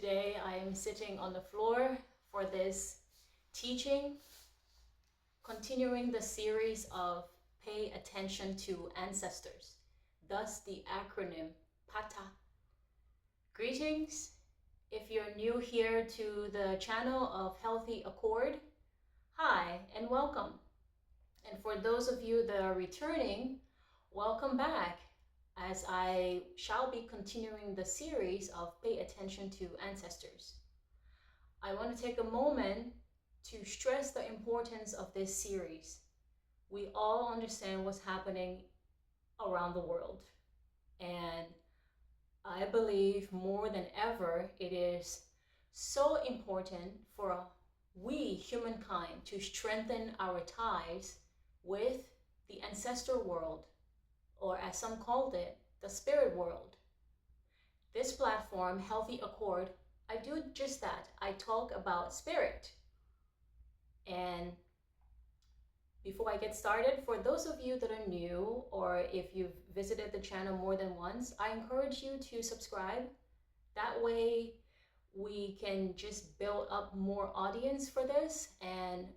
Today I am sitting on the floor for this teaching, continuing the series of Pay Attention to Ancestors, thus the acronym PATA. Greetings. If you're new here to the channel of Healthy Accord, hi and welcome. And for those of you that are returning, welcome back, as I shall be continuing the series of Pay Attention to Ancestors. I want to take a moment to stress the importance of this series. We all understand what's happening around the world, and I believe more than ever it is so important for we, humankind, to strengthen our ties with the ancestor world, or as some called it, the spirit world. This platform, Healthy Accord, I do just that. I talk about spirit. And before I get started, for those of you that are new, or if you've visited the channel more than once, I encourage you to subscribe. That way we can just build up more audience for this, and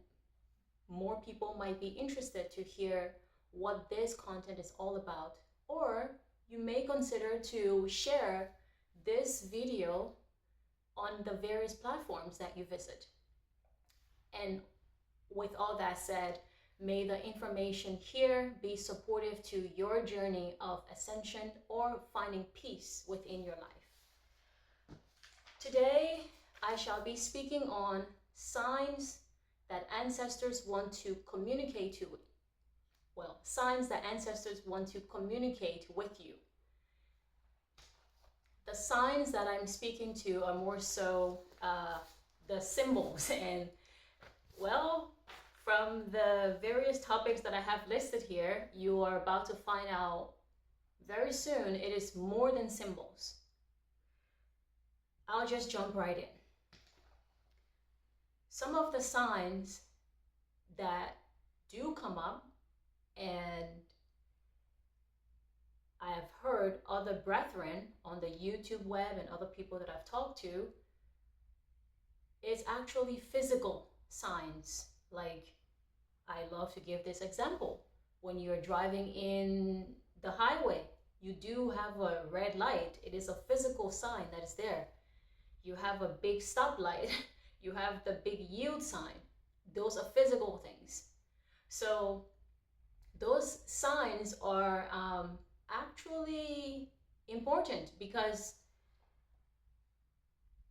more people might be interested to hear what this content is all about. Or you may consider to share this video on the various platforms that you visit. And with all that said, may the information here be supportive to your journey of ascension or finding peace within your life. Today, I shall be speaking on signs that ancestors want to communicate to you. Well, signs that ancestors want to communicate with you. The signs that I'm speaking to are more so the symbols, and well, from the various topics that I have listed here, you are about to find out very soon it is more than symbols. I'll just jump right in. Some of the signs that do come up, and I have heard other brethren on the YouTube web and other people that I've talked to, is actually physical signs. Like, I love to give this example. When you're driving in the highway, you do have a red light. It is a physical sign that is there. You have a big stoplight. You have the big yield sign. Those are physical things. So those signs are actually important, because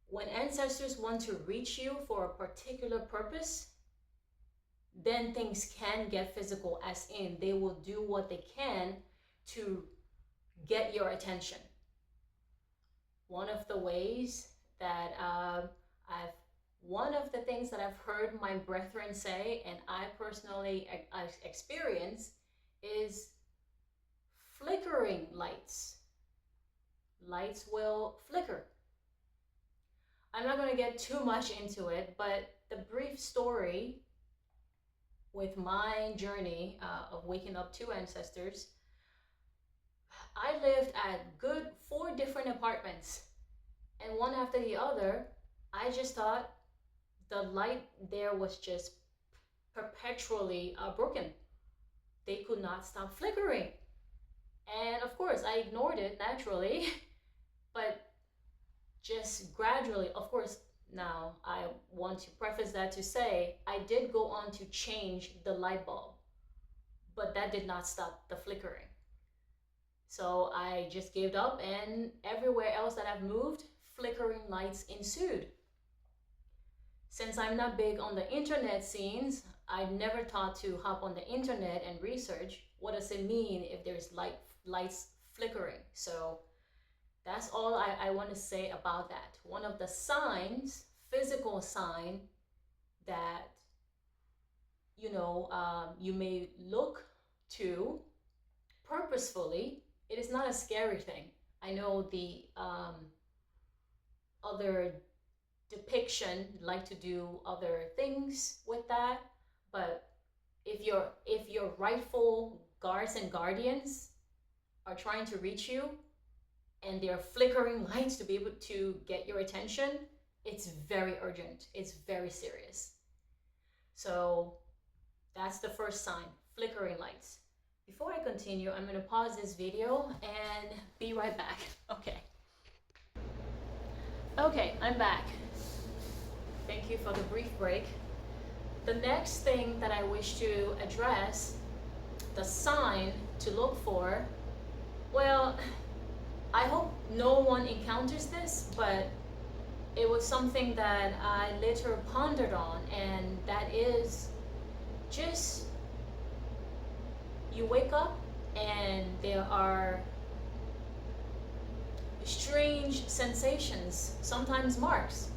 when ancestors want to reach you for a particular purpose, then things can get physical, as in they will do what they can to get your attention. One of the ways that one of the things that I've heard my brethren say, and I personally experience, is flickering lights. Lights will flicker. I'm not going to get too much into it, but the brief story with my journey of waking up to ancestors, I lived at good 4 different apartments, and one after the other, I just thought the light there was just perpetually broken. They could not stop flickering. And of course, I ignored it naturally, but just gradually, of course, now I want to preface that to say, I did go on to change the light bulb, but that did not stop the flickering. So I just gave up, and everywhere else that I've moved, flickering lights ensued. Since I'm not big on the internet scenes, I never thought to hop on the internet and research what does it mean if there's lights flickering. So that's all I want to say about that. One of the signs, physical sign, that you may look to purposefully. It is not a scary thing. I know the other depiction like to do other things with that, but if your rightful guards and guardians are trying to reach you, and they're flickering lights to be able to get your attention, it's very urgent. It's very serious. So that's the first sign, flickering lights. Before I continue, I'm going to pause this video and be right back. Okay, I'm back. Thank you for the brief break. The next thing that I wish to address, the sign to look for, well, I hope no one encounters this, but it was something that I later pondered on, and that is just you wake up and there are strange sensations, sometimes marks.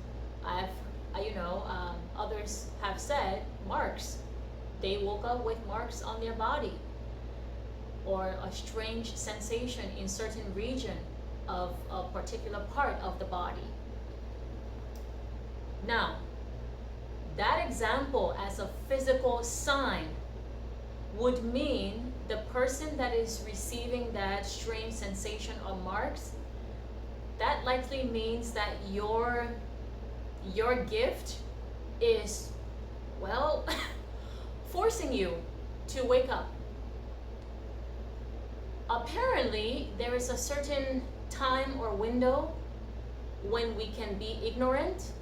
Others have said marks. They woke up with marks on their body, or a strange sensation in certain region of a particular part of the body. Now, that example as a physical sign would mean the person that is receiving that strange sensation or marks, that likely means that your gift is, well, forcing you to wake up. Apparently, there is a certain time or window when we can be ignorant,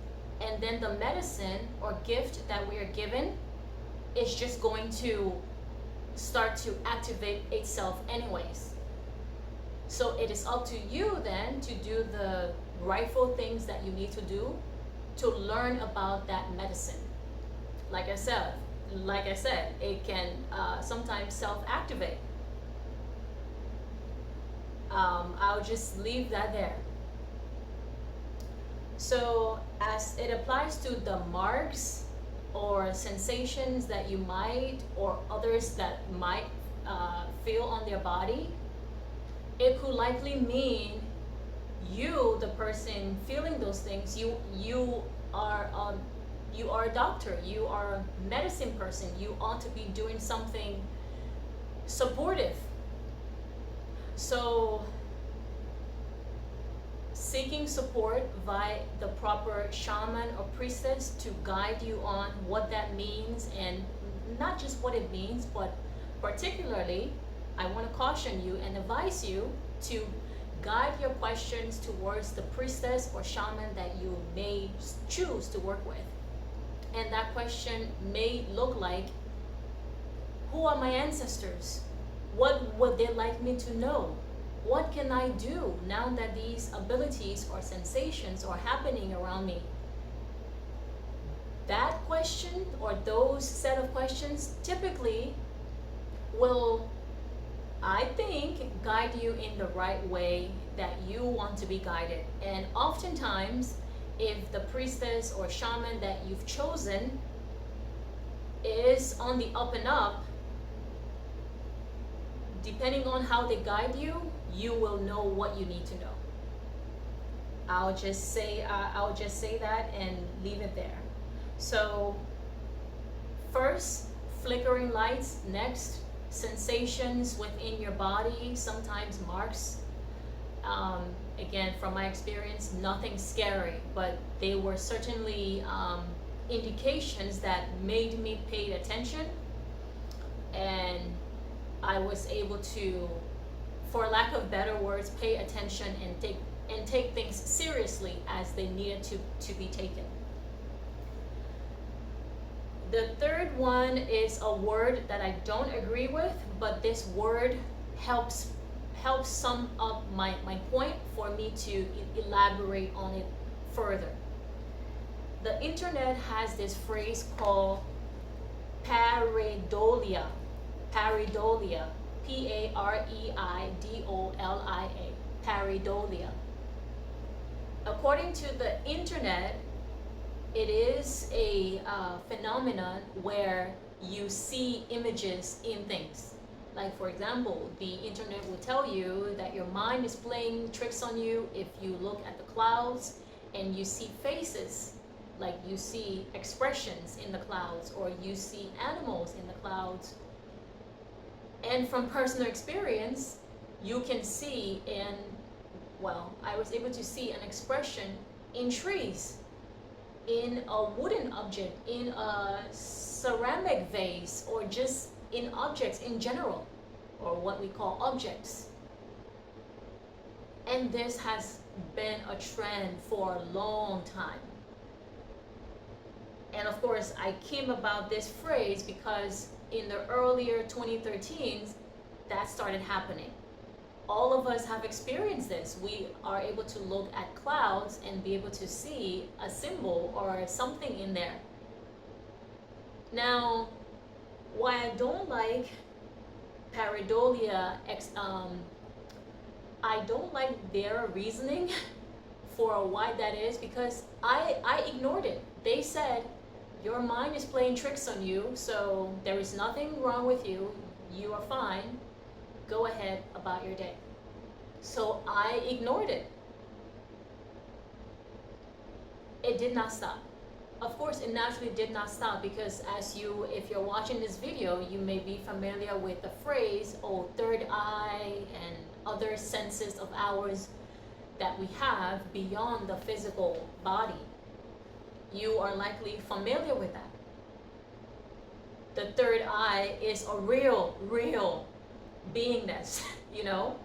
and then the medicine or gift that we are given is just going to start to activate itself anyways. So it is up to you then to do the rightful things that you need to do to learn about that medicine. Like I said, it can sometimes self-activate. I'll just leave that there. So as it applies to the marks or sensations that you might, or others that might feel on their body, it could likely mean you, the person feeling those things, you are a doctor, you are a medicine person, you ought to be doing something supportive. So seeking support via the proper shaman or priestess to guide you on what that means, and not just what it means, but particularly, I want to caution you and advise you to guide your questions towards the priestess or shaman that you may choose to work with. And that question may look like, who are my ancestors? What would they like me to know? What can I do now that these abilities or sensations are happening around me? That question, or those set of questions, typically will, I think, guide you in the right way that you want to be guided. And oftentimes, if the priestess or shaman that you've chosen is on the up and up, depending on how they guide you, you will know what you need to know. I'll just say that and leave it there. So first, flickering lights. Next, sensations within your body, sometimes marks. Again, from my experience, nothing scary, but they were certainly indications that made me pay attention, and I was able to, for lack of better words, pay attention and take things seriously as they needed to be taken. The third one is a word that I don't agree with, but this word helps sum up my point for me to elaborate on it further. The internet has this phrase called pareidolia. Pareidolia, P-A-R-E-I-D-O-L-I-A, pareidolia. According to the internet, it is a phenomenon where you see images in things. Like, for example, the internet will tell you that your mind is playing tricks on you if you look at the clouds and you see faces, like you see expressions in the clouds, or you see animals in the clouds. And from personal experience, you can see and Well, I was able to see an expression in trees, in a wooden object, in a ceramic vase, or just in objects in general, or what we call objects. And this has been a trend for a long time. And of course, I came about this phrase because in the earlier 2013s, that started happening. All of us have experienced this. We are able to look at clouds and be able to see a symbol or something in there. Now, why I don't like pareidolia, I don't like their reasoning for why that is, because I ignored it. They said, your mind is playing tricks on you, so there is nothing wrong with you. You are fine. Go ahead about your day. So I ignored it. It did not stop. Of course, it naturally did not stop because if you're watching this video, you may be familiar with the phrase, oh, third eye and other senses of ours that we have beyond the physical body. You are likely familiar with that. The third eye is a real beingness, you know?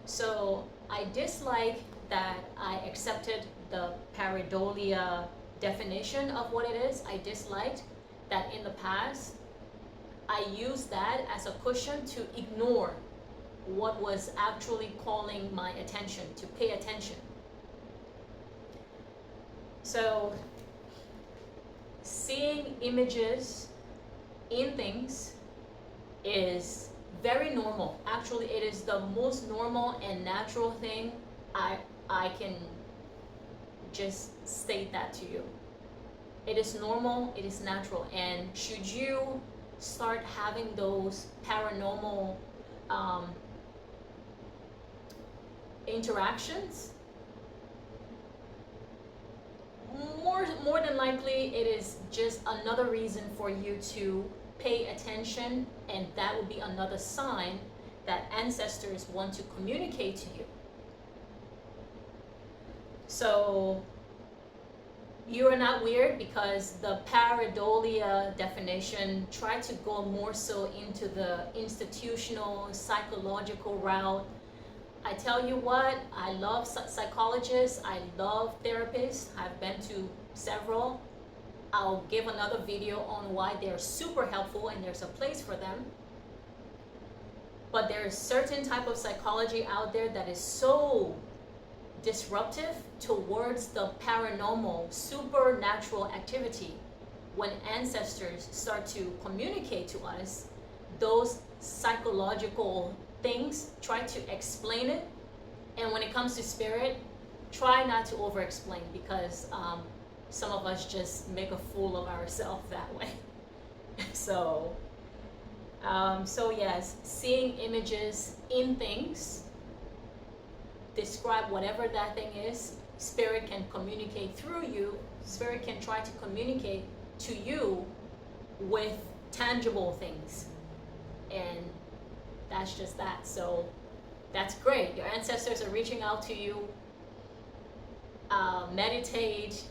So I dislike that I accepted the pareidolia definition of what it is. I disliked that in the past, I used that as a cushion to ignore what was actually calling my attention, to pay attention. So seeing images in things is very normal. Actually, it is the most normal and natural thing. I can just state that to you. It is normal, it is natural, and should you start having those paranormal interactions, more than likely it is just another reason for you to pay attention, and that will be another sign that ancestors want to communicate to you. So you are not weird, because the pareidolia definition tried to go more so into the institutional psychological route. I tell you what, I love psychologists, I love therapists, I've been to several. I'll give another video on why they're super helpful and there's a place for them. But there's certain type of psychology out there that is so disruptive towards the paranormal, supernatural activity. When ancestors start to communicate to us, those psychological things, try to explain it. And when it comes to spirit, try not to over-explain, because some of us just make a fool of ourselves that way. So yes, seeing images in things, describe whatever that thing is, spirit can communicate through you, spirit can try to communicate to you with tangible things. And that's just that. So that's great. Your ancestors are reaching out to you. Meditate.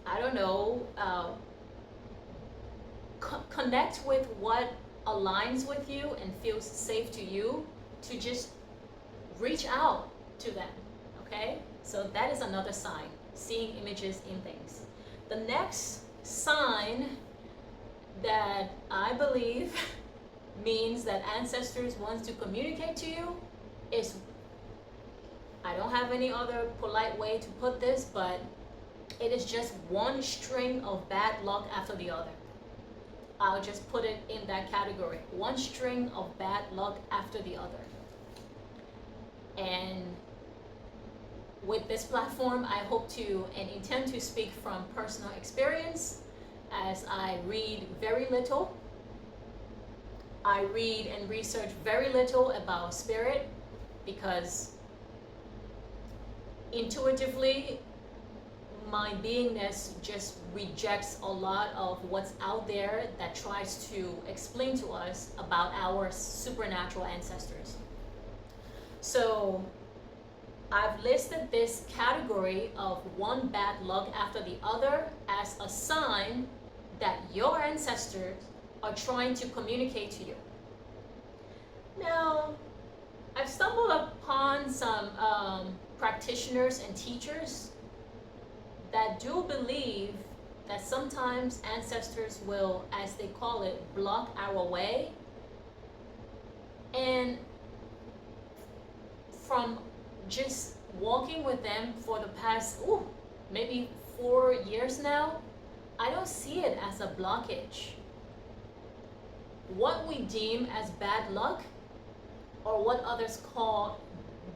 I don't know. Connect with what aligns with you and feels safe to you, to just reach out to them. Okay? So that is another sign. Seeing images in things. The next sign that I believe means that ancestors want to communicate to you is, I don't have any other polite way to put this, but it is just one string of bad luck after the other. I'll just put it in that category. One string of bad luck after the other. And with this platform, I hope to and intend to speak from personal experience, as I read very little. I read and research very little about spirit, because intuitively my beingness just rejects a lot of what's out there that tries to explain to us about our supernatural ancestors. So I've listed this category of one bad luck after the other as a sign that your ancestors are trying to communicate to you. Now, I've stumbled upon some practitioners and teachers that do believe that sometimes ancestors will, as they call it, block our way. And from just walking with them for the past, maybe 4 years now, I don't see it as a blockage. What we deem as bad luck, or what others call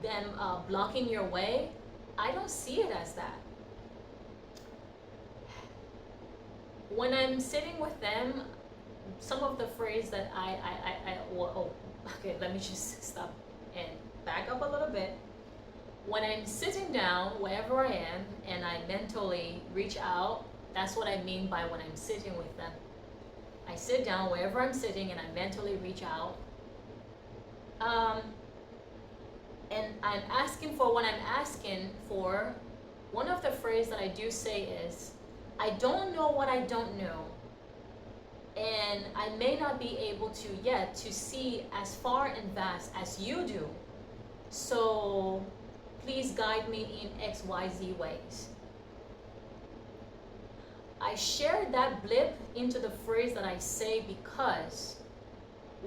them blocking your way, I don't see it as that. When I'm sitting with them, some of the phrase that okay, let me just stop and back up a little bit. When I'm sitting down, wherever I am, and I mentally reach out, that's what I mean by when I'm sitting with them. I sit down wherever I'm sitting and I mentally reach out. And I'm asking for what I'm asking for. One of the phrases that I do say is, I don't know what I don't know. And I may not be able to yet to see as far and vast as you do. So please guide me in XYZ ways. I shared that blip into the phrase that I say because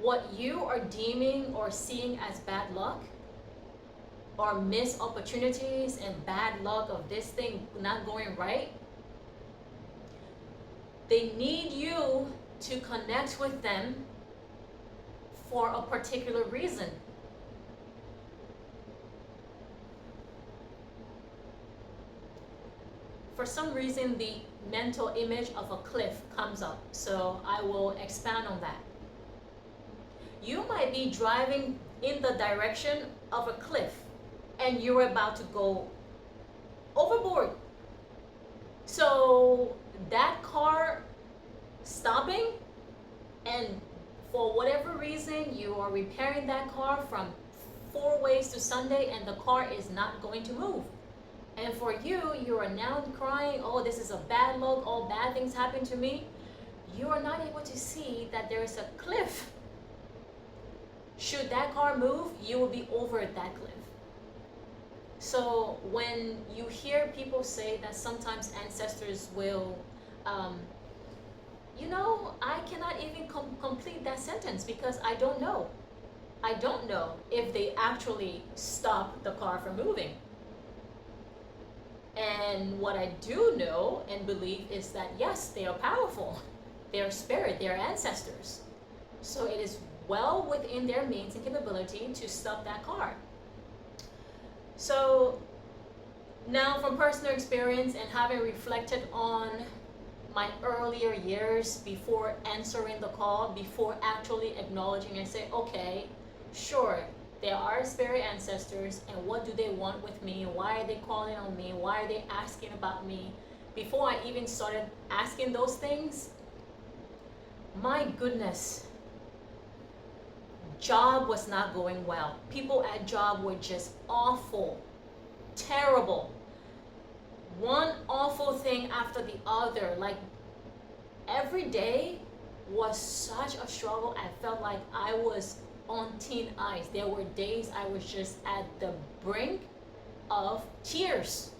what you are deeming or seeing as bad luck, or missed opportunities and bad luck of this thing not going right, they need you to connect with them for a particular reason. For some reason, the mental image of a cliff comes up, so I will expand on that. You might be driving in the direction of a cliff and you're about to go overboard. So that car stopping, and for whatever reason you are repairing that car from 4 ways to Sunday and the car is not going to move. And for you, you are now crying, oh, this is a bad luck, all bad things happen to me. You are not able to see that there is a cliff. Should that car move, you will be over that cliff. So when you hear people say that sometimes ancestors will, I cannot even complete that sentence because I don't know. I don't know if they actually stop the car from moving. And what I do know and believe is that yes, they are powerful. They are spirit, they are ancestors. So it is well within their means and capability to stop that car. So now from personal experience and having reflected on my earlier years before answering the call, before actually acknowledging and say, okay, sure, there are spirit ancestors, and what do they want with me? Why are they calling on me? Why are they asking about me? Before I even started asking those things, my goodness, job was not going well. People at job were just awful, terrible. One awful thing after the other. Like every day was such a struggle. I felt like I was on thin ice. There were days I was just at the brink of tears.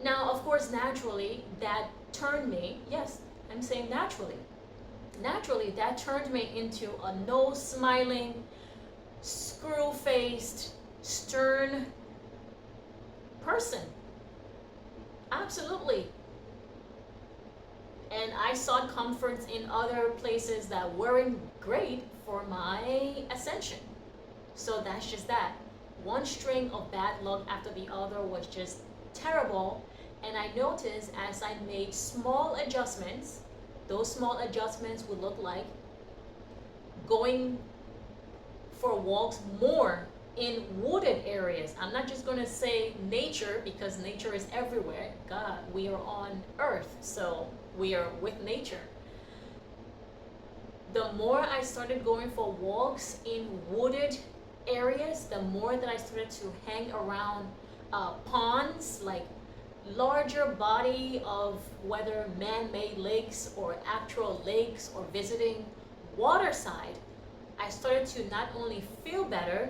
Now, of course, naturally, that turned me, yes, I'm saying naturally that turned me into a no-smiling, screw-faced, stern person. Absolutely. And I sought comforts in other places that weren't great for my ascension. So that's just that. One string of bad luck after the other was just terrible. And I noticed as I made small adjustments, those small adjustments would look like going for walks more in wooded areas. I'm not just going to say nature because nature is everywhere. God, we are on earth, so we are with nature. The more I started going for walks in wooded areas, the more that I started to hang around ponds, like larger body of whether man-made lakes or actual lakes or visiting waterside, I started to not only feel better,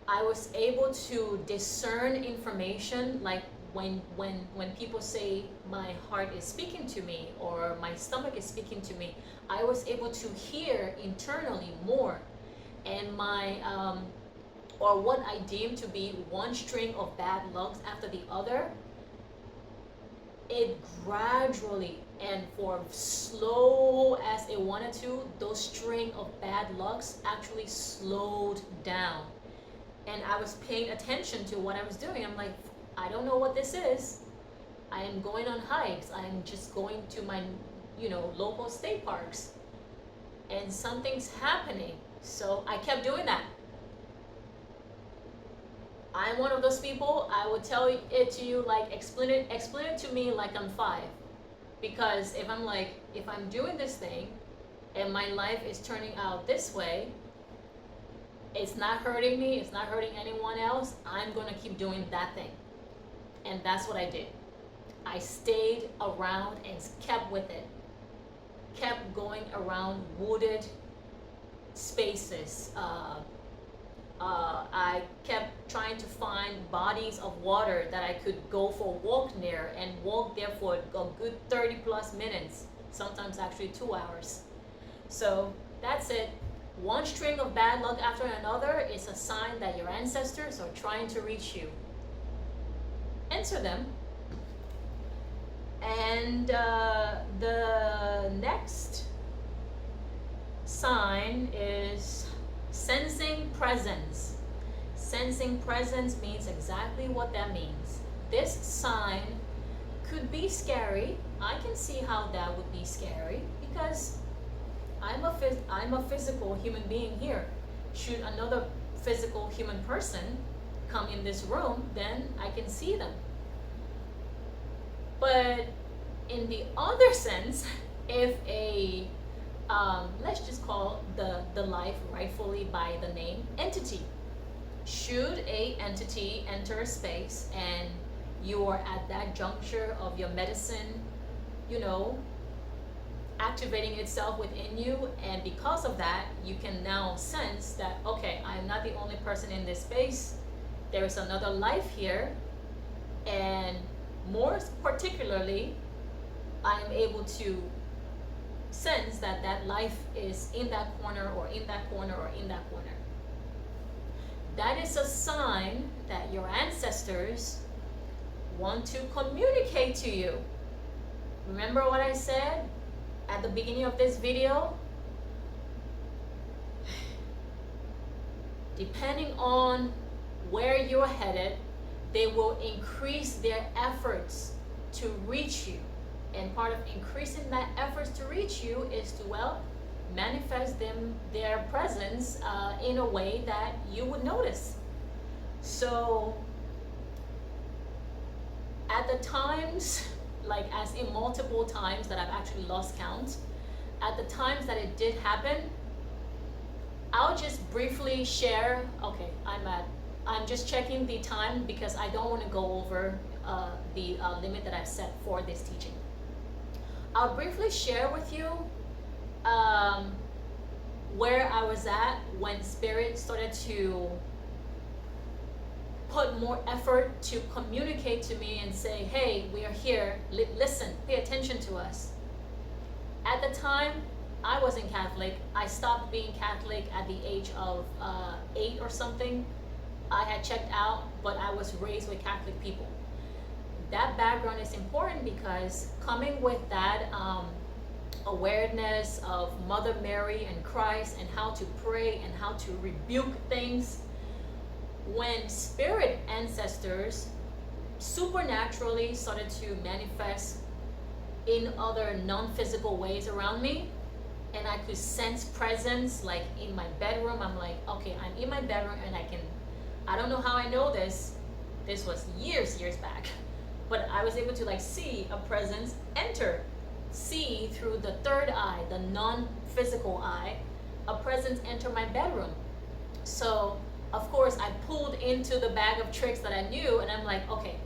I was able to discern information, like when people say my heart is speaking to me or my stomach is speaking to me, I was able to hear internally more. And my or what I deem to be one string of bad luck after the other, it gradually and for slow as it wanted to, those string of bad lucks actually slowed down. And I was paying attention to what I was doing. I'm like, I don't know what this is. I am going on hikes. I'm just going to my, local state parks. And something's happening. So I kept doing that. I'm one of those people, I would tell it to you, like, explain it to me like I'm 5. Because if I'm doing this thing and my life is turning out this way, it's not hurting me, it's not hurting anyone else, I'm gonna keep doing that thing. And that's what I did. I stayed around and kept with it. Kept going around wooded spaces. I kept trying to find bodies of water that I could go for a walk near and walk there for a good 30 plus minutes, sometimes actually 2 hours. So that's it. One string of bad luck after another is a sign that your ancestors are trying to reach you. Answer them. And the next sign is sensing presence. Sensing presence means exactly what that means. This sign could be scary. I can see how that would be scary because I'm a physical human being here. Should another physical human person come in this room, then I can see them. But in the other sense, if a let's just call the life rightfully by the name entity. Should a entity enter a space and you are at that juncture of your medicine, activating itself within you, and because of that, you can now sense that, okay, I'm not the only person in this space. There is another life here, and more particularly, I am able to sense that that life is in that corner or in that corner or in that corner. That is a sign that your ancestors want to communicate to you. Remember what I said at the beginning of this video? Depending on where you're headed, they will increase their efforts to reach you. And part of increasing that efforts to reach you is to, manifest their presence in a way that you would notice. So at the times, like as in multiple times that I've actually lost count, at the times that it did happen, I'll just briefly share, okay, I'm just checking the time because I don't want to go over the limit that I've set for this teaching. I'll briefly share with you where I was at when Spirit started to put more effort to communicate to me and say, hey, we are here, listen, pay attention to us. At the time, I wasn't Catholic. I stopped being Catholic at the age of 8 or something. I had checked out, but I was raised with Catholic people. That background is important because coming with that awareness of Mother Mary and Christ and how to pray and how to rebuke things, when spirit ancestors supernaturally started to manifest in other non-physical ways around me, and I could sense presence, like in my bedroom, I'm like, okay, I'm in my bedroom and I don't know how I know this was years back, but I was able to see a presence enter, see through the third eye, the non-physical eye, a presence enter my bedroom. So of course I pulled into the bag of tricks that I knew, and I'm like, okay,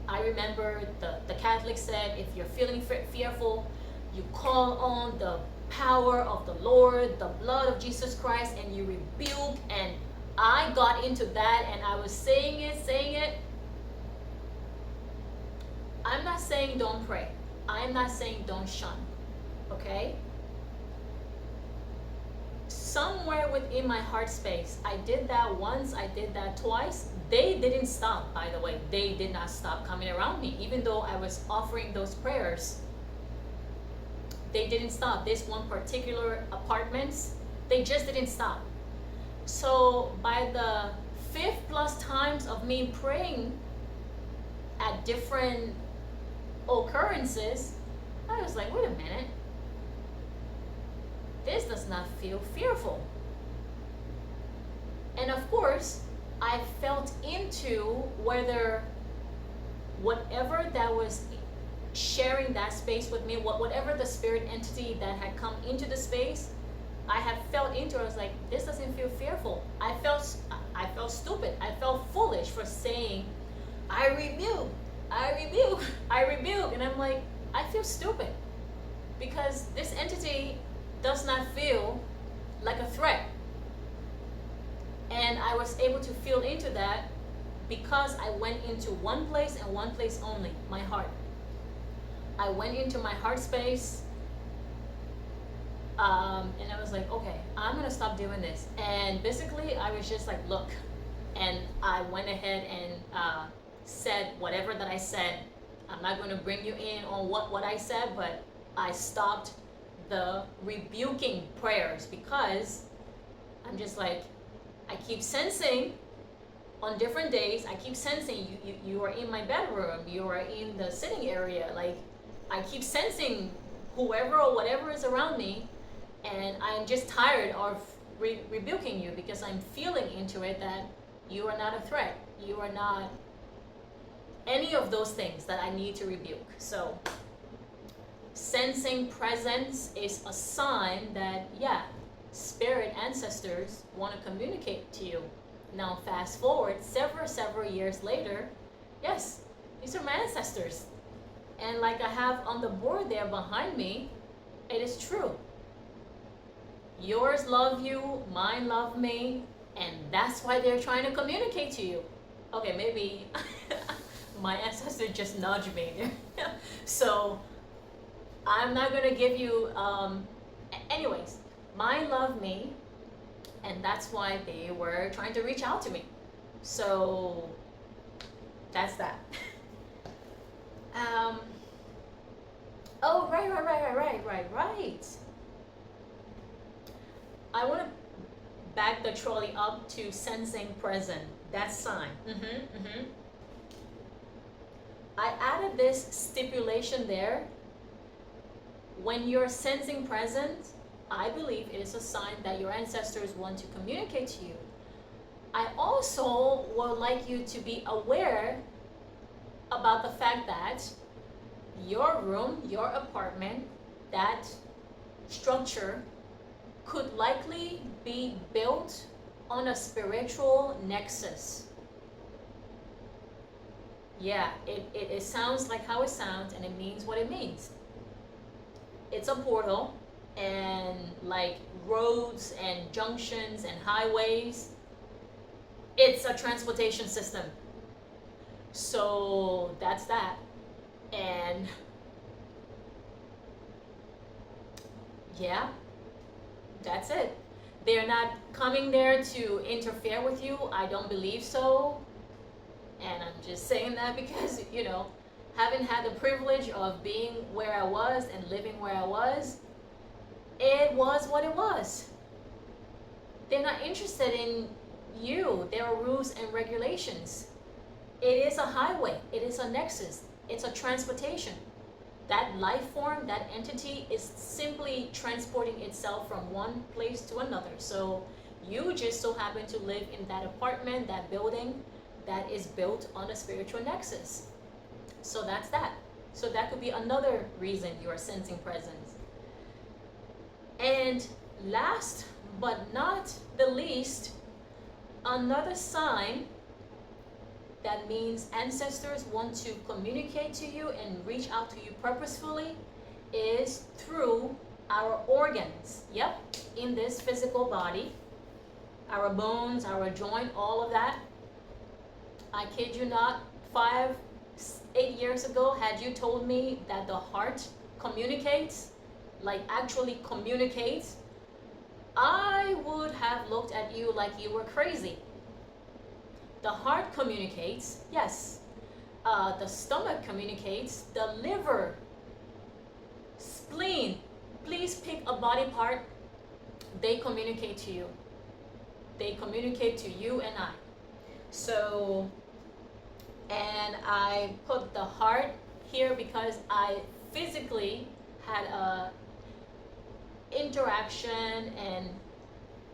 I remember the Catholic said, if you're feeling fearful, you call on the power of the Lord, the blood of Jesus Christ, and you rebuke. And I got into that, and I was saying it. I'm not saying don't pray. I'm not saying don't shun. Okay? Somewhere within my heart space, I did that once, I did that twice. They didn't stop, by the way. They did not stop coming around me, even though I was offering those prayers. They didn't stop. This one particular apartments, they just didn't stop. So by the 5th plus times of me praying at different occurrences, I was like, wait a minute. This does not feel fearful. And of course, I felt into whether whatever that was sharing that space with me, whatever the spirit entity that had come into the space, I had felt into it. I was like, this doesn't feel fearful. I felt stupid. I felt foolish for saying, I rebuke. And I'm like, I feel stupid because this entity does not feel like a threat. And I was able to feel into that because I went into one place and one place only, my heart. I went into my heart space, and I was like, okay, I'm gonna stop doing this. And basically, I was just like, look, and I went ahead and said whatever that I said. I'm not going to bring you in on what I said, but I stopped the rebuking prayers because I'm just like, I keep sensing on different days, I keep sensing you are in my bedroom, you are in the sitting area, like I keep sensing whoever or whatever is around me, and I'm just tired of rebuking you because I'm feeling into it that you are not a threat, you are not any of those things that I need to rebuke. So sensing presence is a sign that, yeah, spirit ancestors want to communicate to you. Now fast forward several years later, yes, these are my ancestors. And like I have on the board there behind me, it is true. Yours love you, mine love me, and that's why they're trying to communicate to you. Okay, maybe my ancestor just nudged me. So I'm not gonna give you, anyways, mine love me, and that's why they were trying to reach out to me. So that's that. Oh, right. I want to back the trolley up to sensing present. That sign. I added this stipulation there. When you're sensing present, I believe it is a sign that your ancestors want to communicate to you. I also would like you to be aware about the fact that your room, your apartment, that structure could likely be built on a spiritual nexus. Yeah, it sounds like how it sounds, and it means what it means. It's a portal, and like roads and junctions and highways, it's a transportation system. So that's that. And yeah, that's it. They're not coming there to interfere with you. I don't believe so. And I'm just saying that because, you know, having had the privilege of being where I was and living where I was, it was what it was. They're not interested in you. There are rules and regulations. It is a highway. It is a nexus. It's a transportation. That life form, that entity is simply transporting itself from one place to another. So you just so happen to live in that apartment, that building that is built on a spiritual nexus. So that's that. So that could be another reason you are sensing presence. And last but not the least, another sign that means ancestors want to communicate to you and reach out to you purposefully is through our organs. Yep, in this physical body, our bones, our joint, all of that. I kid you not, 5, 8 years ago, had you told me that the heart communicates, like actually communicates, I would have looked at you like you were crazy. The heart communicates, yes. The stomach communicates, the liver, spleen, please pick a body part, they communicate to you. They communicate to you and I. So, and I put the heart here because I physically had a interaction, and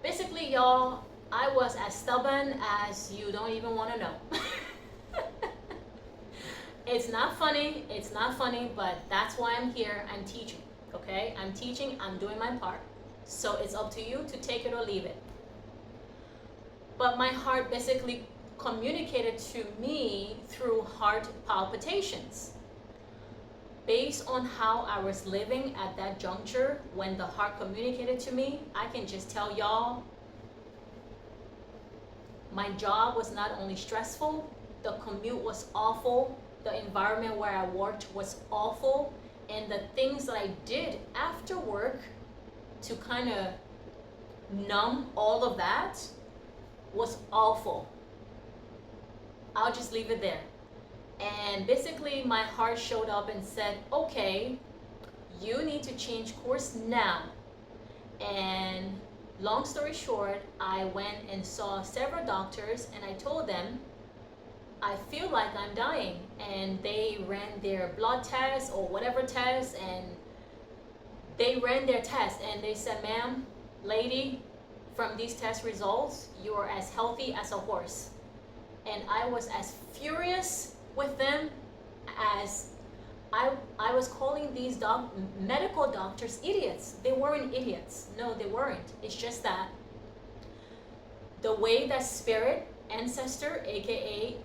basically, y'all, I was as stubborn as you don't even want to know. It's not funny, but that's why I'm here. I'm teaching, okay? I'm teaching, I'm doing my part. So it's up to you to take it or leave it. But my heart basically communicated to me through heart palpitations. Based on how I was living at that juncture when the heart communicated to me, I can just tell y'all, my job was not only stressful, the commute was awful, the environment where I worked was awful, and the things that I did after work to kind of numb all of that was awful. I'll just leave it there. And basically my heart showed up and said, okay, you need to change course now. And long story short, I went and saw several doctors and I told them, I feel like I'm dying. And they ran their blood tests or whatever tests, and they ran their tests and they said, ma'am, lady, from these test results, you are as healthy as a horse. And I was as furious with them as I was calling these medical doctors idiots. They weren't idiots. No, they weren't. It's just that the way that spirit, ancestor, aka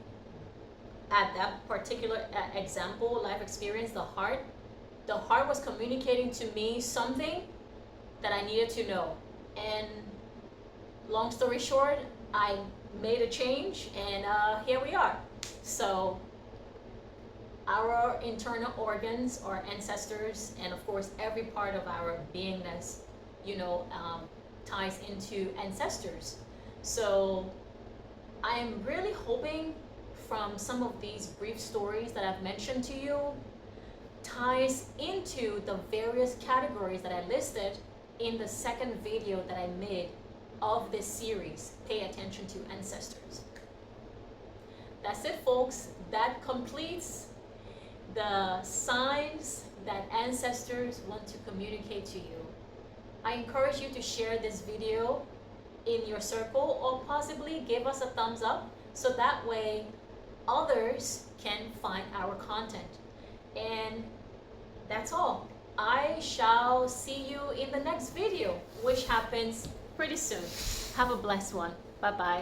at that particular example, life experience, the heart was communicating to me something that I needed to know. And long story short, I made a change, and here we are. So our internal organs, our ancestors, and of course every part of our beingness, ties into ancestors. So I'm really hoping from some of these brief stories that I've mentioned to you ties into the various categories that I listed in the second video that I made of this series, Pay Attention to Ancestors. That's it, folks. That completes the signs that ancestors want to communicate to you. I encourage you to share this video in your circle, or possibly give us a thumbs up so that way others can find our content. And that's all. I shall see you in the next video, which happens pretty soon. Have a blessed one. Bye-bye.